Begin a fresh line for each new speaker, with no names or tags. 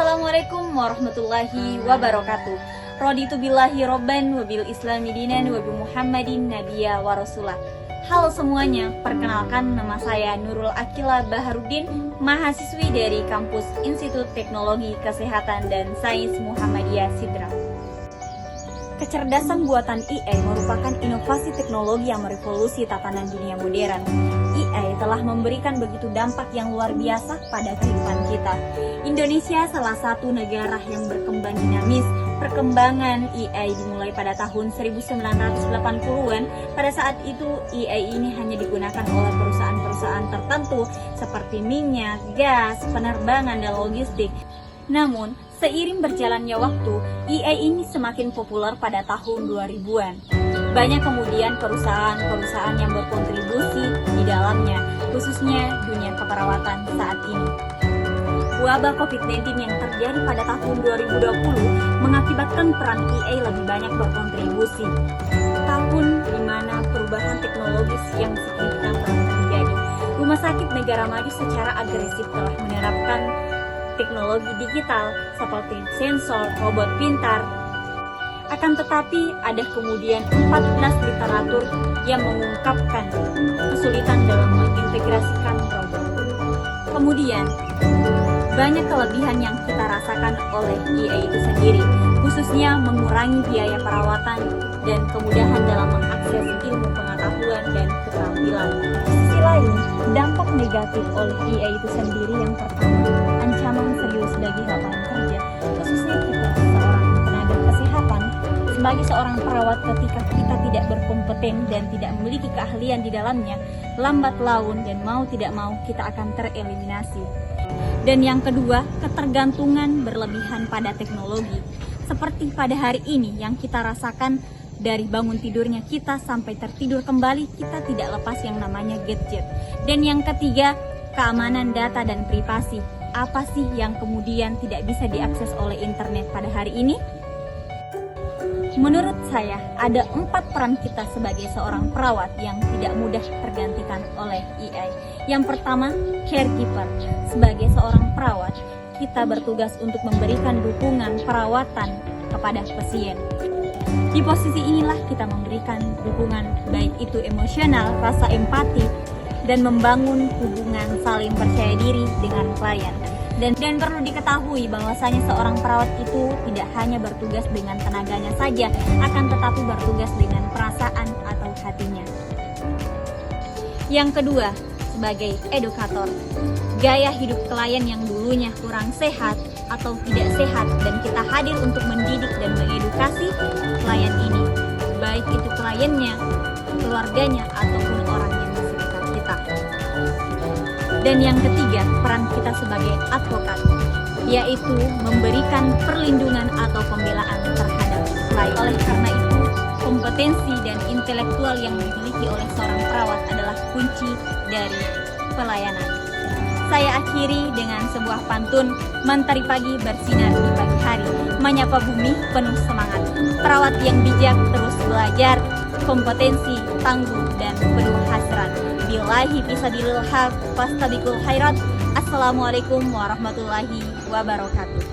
Assalamualaikum warahmatullahi wabarakatuh. Raditu billahi robban wa bil islami dinan wa bi Muhammadin nabiyya wa rasulah. Halo semuanya, perkenalkan nama saya Nurul Akila Baharudin, mahasiswi dari kampus Institut Teknologi Kesehatan dan Sains Muhammadiyah Sidra. Kecerdasan buatan AI merupakan inovasi teknologi yang merevolusi tatanan dunia modern. AI telah memberikan begitu dampak yang luar biasa pada kehidupan kita. Indonesia salah satu negara yang berkembang dinamis. Perkembangan AI dimulai pada tahun 1980-an. Pada saat itu, AI ini hanya digunakan oleh perusahaan-perusahaan tertentu seperti minyak, gas, penerbangan, dan logistik. Namun, seiring berjalannya waktu, AI ini semakin populer pada tahun 2000-an. Banyak kemudian perusahaan-perusahaan yang berkontribusi di dalamnya, khususnya dunia keperawatan saat ini. Wabah COVID-19 yang terjadi pada tahun 2020 mengakibatkan peran AI lebih banyak berkontribusi. Tahun di mana perubahan teknologis yang signifikan telah terjadi. Rumah sakit negara maju secara agresif telah menerapkan teknologi digital seperti sensor, robot pintar. Akan tetapi ada kemudian 14 literatur yang mengungkapkan kesulitan dalam mengintegrasikan robot. Kemudian, banyak kelebihan yang kita rasakan oleh AI itu sendiri, khususnya mengurangi biaya perawatan dan kemudahan dalam mengakses ilmu pengetahuan dan keterampilan. Di sisi lain, dampak negatif oleh AI itu sendiri yang pertama, ancaman serius bagi lapangan kerja, khususnya kita seorang tenaga kesehatan. Sebagai seorang perawat, ketika kita tidak berkompeten dan tidak memiliki keahlian di dalamnya, lambat laun dan mau tidak mau kita akan tereliminasi. Dan yang kedua, ketergantungan berlebihan pada teknologi. Seperti pada hari ini yang kita rasakan, dari bangun tidurnya kita sampai tertidur kembali, kita tidak lepas yang namanya gadget. Dan yang ketiga, keamanan data dan privasi. Apa sih yang kemudian tidak bisa diakses oleh internet pada hari ini? Menurut saya, ada 4 peran kita sebagai seorang perawat yang tidak mudah tergantikan oleh AI. Yang pertama, caregiver. Sebagai seorang perawat, kita bertugas untuk memberikan dukungan perawatan kepada pasien. Di posisi inilah kita memberikan dukungan, baik itu emosional, rasa empati, dan membangun hubungan saling percaya diri dengan klien. Dan perlu diketahui bahwasanya seorang perawat itu tidak hanya bertugas dengan tenaganya saja, akan tetapi bertugas dengan perasaan atau hatinya. Yang kedua, sebagai edukator. Gaya hidup klien yang dulunya kurang sehat atau tidak sehat, dan kita hadir untuk mendidik dan mengedukasi klien ini, baik itu kliennya, keluarganya, ataupun orang yang di sekitar kita. Dan yang ketiga, peran kita sebagai advokat, yaitu memberikan perlindungan atau pembelaan terhadap klien. Oleh karena itu, kompetensi dan intelektual yang dimiliki oleh seorang perawat adalah kunci dari pelayanan. Saya akhiri dengan sebuah pantun, mentari pagi bersinar di pagi hari, menyapa bumi penuh semangat. Perawat yang bijak terus belajar, kompetensi, tangguh, dan penuh hasrat. Billahi fisabilil haq, fastabiqul khairat. Assalamualaikum warahmatullahi wabarakatuh.